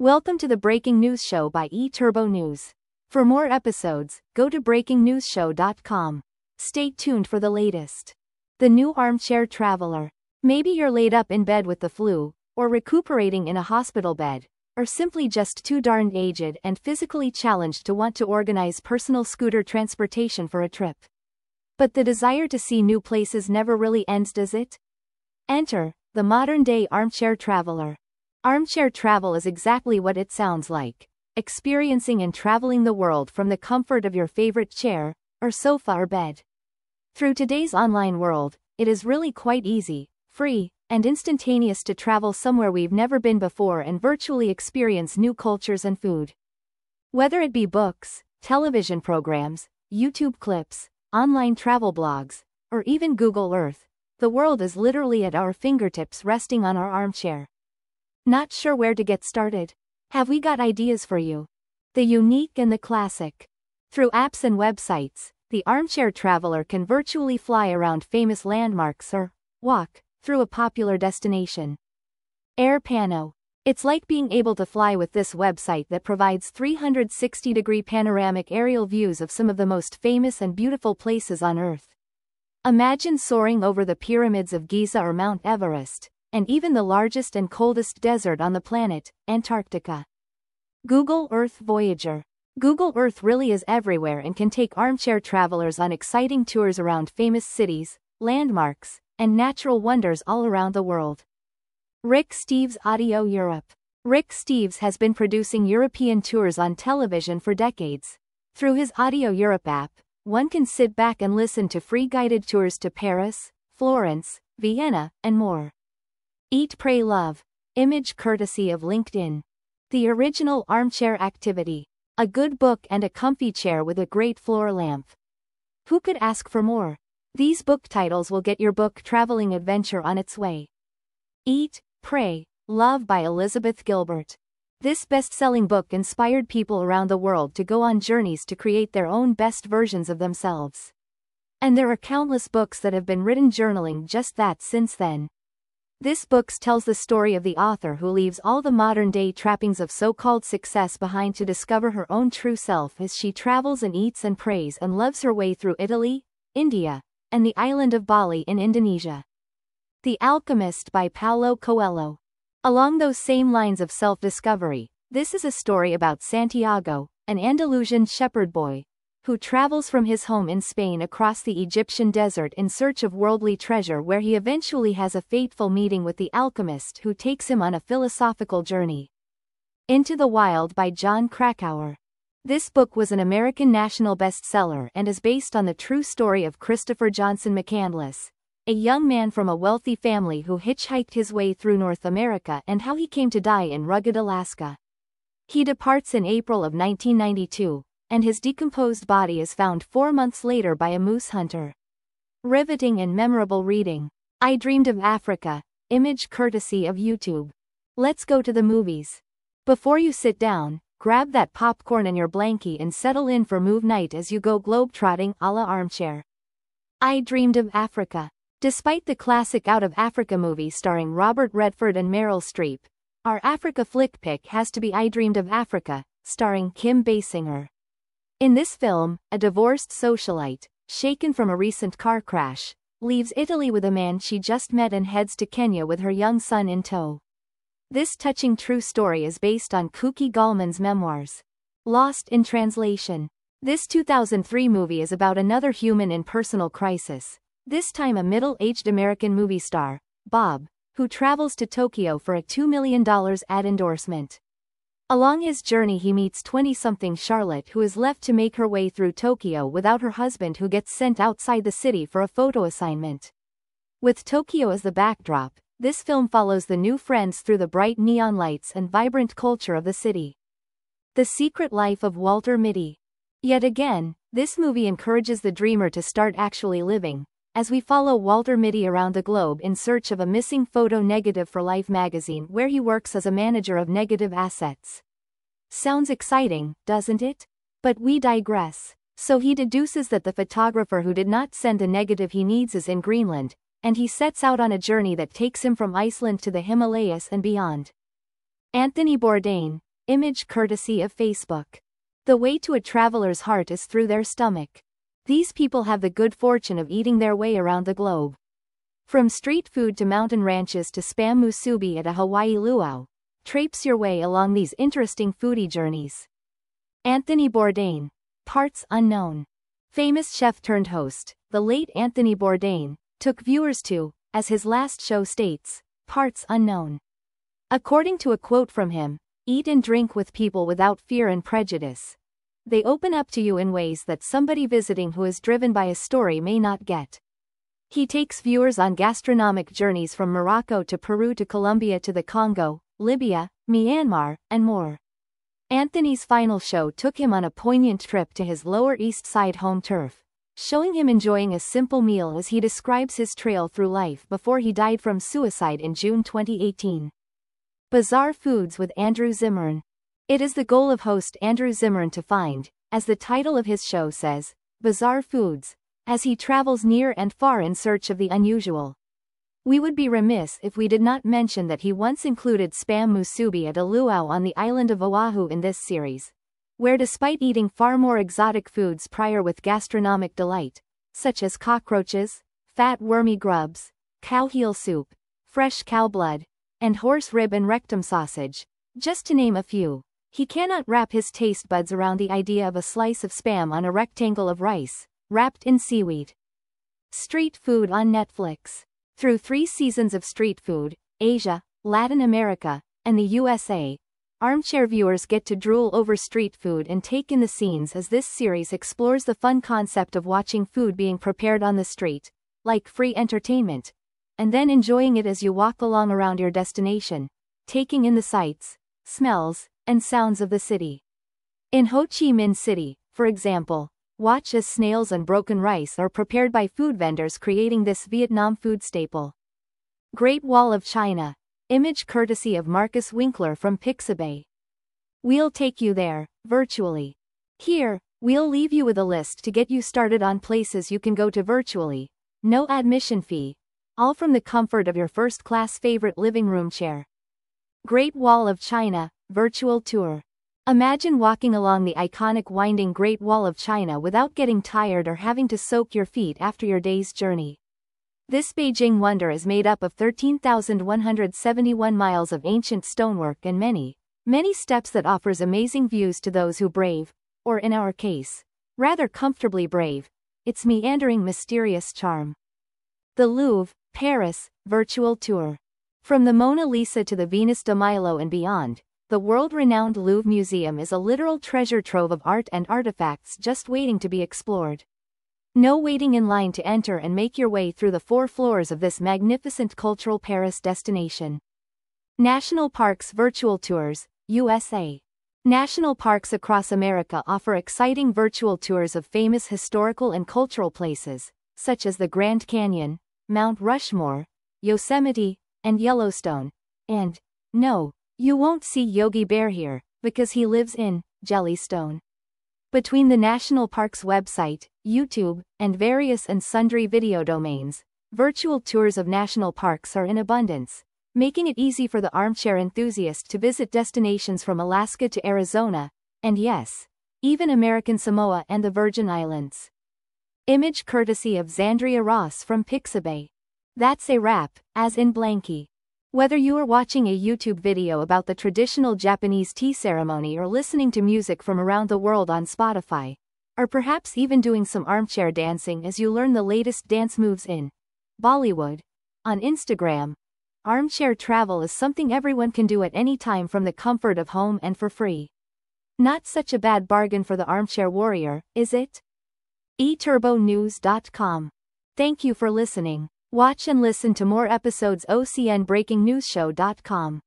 Welcome to the Breaking News Show by eTurbo News. For more episodes, go to breakingnewsshow.com. Stay tuned for the latest. The new Armchair Traveler. Maybe you're laid up in bed with the flu, or recuperating in a hospital bed, or simply just too darned aged and physically challenged to want to organize personal scooter transportation for a trip. But the desire to see new places never really ends, does it? Enter the modern-day Armchair Traveler. Armchair travel is exactly what it sounds like. Experiencing and traveling the world from the comfort of your favorite chair, or sofa or bed. Through today's online world, it is really quite easy, free, and instantaneous to travel somewhere we've never been before and virtually experience new cultures and food. Whether it be books, television programs, YouTube clips, online travel blogs, or even Google Earth, the world is literally at our fingertips, resting on our armchair. Not sure where to get started? Have we got ideas for you? The unique and the classic. Through apps and websites, the Armchair Traveler can virtually fly around famous landmarks or walk through a popular destination. Air Pano. It's like being able to fly with this website that provides 360-degree panoramic aerial views of some of the most famous and beautiful places on Earth. Imagine soaring over the pyramids of Giza or Mount Everest, and even the largest and coldest desert on the planet, Antarctica. Google Earth Voyager. Google Earth really is everywhere and can take armchair travelers on exciting tours around famous cities, landmarks, and natural wonders all around the world. Rick Steves Audio Europe. Rick Steves has been producing European tours on television for decades. Through his Audio Europe app, one can sit back and listen to free guided tours to Paris, Florence, Vienna, and more. Eat Pray Love. Image courtesy of LinkedIn. The original armchair activity. A good book and a comfy chair with a great floor lamp. Who could ask for more? These book titles will get your book traveling adventure on its way. Eat, Pray, Love by Elizabeth Gilbert. This best-selling book inspired people around the world to go on journeys to create their own best versions of themselves. And there are countless books that have been written journaling just that since then. This book tells the story of the author who leaves all the modern-day trappings of so-called success behind to discover her own true self as she travels and eats and prays and loves her way through Italy, India, and the island of Bali in Indonesia. The Alchemist by Paulo Coelho. Along those same lines of self-discovery, this is a story about Santiago, an Andalusian shepherd boy, who travels from his home in Spain across the Egyptian desert in search of worldly treasure, where he eventually has a fateful meeting with the alchemist who takes him on a philosophical journey. Into the Wild by Jon Krakauer. This book was an American national bestseller and is based on the true story of Christopher Johnson McCandless, a young man from a wealthy family who hitchhiked his way through North America and how he came to die in rugged Alaska. He departs in April of 1992, and his decomposed body is found 4 months later by a moose hunter. Riveting and memorable reading. I Dreamed of Africa. Image courtesy of YouTube. Let's go to the movies. Before you sit down, grab that popcorn and your blankie and settle in for move night as you go globetrotting a la Armchair. I Dreamed of Africa. Despite the classic Out of Africa movie starring Robert Redford and Meryl Streep, our Africa flick pick has to be I Dreamed of Africa, starring Kim Basinger. In this film, a divorced socialite, shaken from a recent car crash, leaves Italy with a man she just met and heads to Kenya with her young son in tow. This touching true story is based on Kuki Gallman's memoirs. Lost in Translation. This 2003 movie is about another human in personal crisis, this time a middle-aged American movie star, Bob, who travels to Tokyo for a $2 million ad endorsement. Along his journey he meets 20-something Charlotte, who is left to make her way through Tokyo without her husband, who gets sent outside the city for a photo assignment. With Tokyo as the backdrop, this film follows the new friends through the bright neon lights and vibrant culture of the city. The Secret Life of Walter Mitty. Yet again, this movie encourages the dreamer to start actually living, as we follow Walter Mitty around the globe in search of a missing photo negative for Life magazine, where he works as a manager of negative assets. Sounds exciting, doesn't it? But we digress. So he deduces that the photographer who did not send the negative he needs is in Greenland, and he sets out on a journey that takes him from Iceland to the Himalayas and beyond. Anthony Bourdain. image courtesy of Facebook. The way to a traveler's heart is through their stomach. These people have the good fortune of eating their way around the globe. From street food to mountain ranches to spam musubi at a Hawaii luau, traipse your way along these interesting foodie journeys. Anthony Bourdain. Parts unknown. Famous chef turned host, the late Anthony Bourdain, took viewers to, as his last show states, parts unknown. According to a quote from him, eat and drink with people without fear and prejudice. They open up to you in ways that somebody visiting who is driven by a story may not get. He takes viewers on gastronomic journeys from Morocco to Peru to Colombia to the Congo, Libya, Myanmar, and more. Anthony's final show took him on a poignant trip to his Lower East Side home turf, showing him enjoying a simple meal as he describes his trail through life before he died from suicide in June 2018. Bizarre Foods with Andrew Zimmern. It is the goal of host Andrew Zimmern to find, as the title of his show says, bizarre foods, as he travels near and far in search of the unusual. We would be remiss if we did not mention that he once included spam musubi at a luau on the island of Oahu in this series, where despite eating far more exotic foods prior with gastronomic delight, such as cockroaches, fat wormy grubs, cow heel soup, fresh cow blood, and horse rib and rectum sausage, just to name a few, he cannot wrap his taste buds around the idea of a slice of spam on a rectangle of rice, wrapped in seaweed. Street Food on Netflix. Through 3 seasons of street food, Asia, Latin America, and the USA, armchair viewers get to drool over street food and take in the scenes as this series explores the fun concept of watching food being prepared on the street, like free entertainment, and then enjoying it as you walk along around your destination, taking in the sights, smells, and sounds of the city. In Ho Chi Minh City, for example, watch as snails and broken rice are prepared by food vendors creating this Vietnam food staple. Great Wall of China. Image courtesy of Marcus Winkler from Pixabay. We'll take you there, virtually. Here, we'll leave you with a list to get you started on places you can go to virtually, no admission fee, all from the comfort of your first-class favorite living room chair. Great Wall of China, Virtual Tour. Imagine walking along the iconic winding Great Wall of China without getting tired or having to soak your feet after your day's journey. This Beijing wonder is made up of 13,171 miles of ancient stonework and many, many steps that offers amazing views to those who brave, or in our case, rather comfortably brave, its meandering mysterious charm. The Louvre, Paris, Virtual Tour. From the Mona Lisa to the Venus de Milo and beyond, the world-renowned Louvre Museum is a literal treasure trove of art and artifacts just waiting to be explored. No waiting in line to enter and make your way through the 4 floors of this magnificent cultural Paris destination. National Parks Virtual Tours, USA. National parks across America offer exciting virtual tours of famous historical and cultural places, such as the Grand Canyon, Mount Rushmore, Yosemite, and Yellowstone. And, no, you won't see Yogi Bear here, because he lives in Jellystone. Between the National Parks website, YouTube, and various and sundry video domains, virtual tours of national parks are in abundance, making it easy for the armchair enthusiast to visit destinations from Alaska to Arizona, and yes, even American Samoa and the Virgin Islands. Image courtesy of Zandria Ross from Pixabay. That's a wrap, as in blankie. Whether you are watching a YouTube video about the traditional Japanese tea ceremony or listening to music from around the world on Spotify, or perhaps even doing some armchair dancing as you learn the latest dance moves in Bollywood, on Instagram, armchair travel is something everyone can do at any time from the comfort of home and for free. Not such a bad bargain for the armchair warrior, is it? eTurboNews.com. Thank you for listening. Watch and listen to more episodes OCNBreakingNewsShow.com.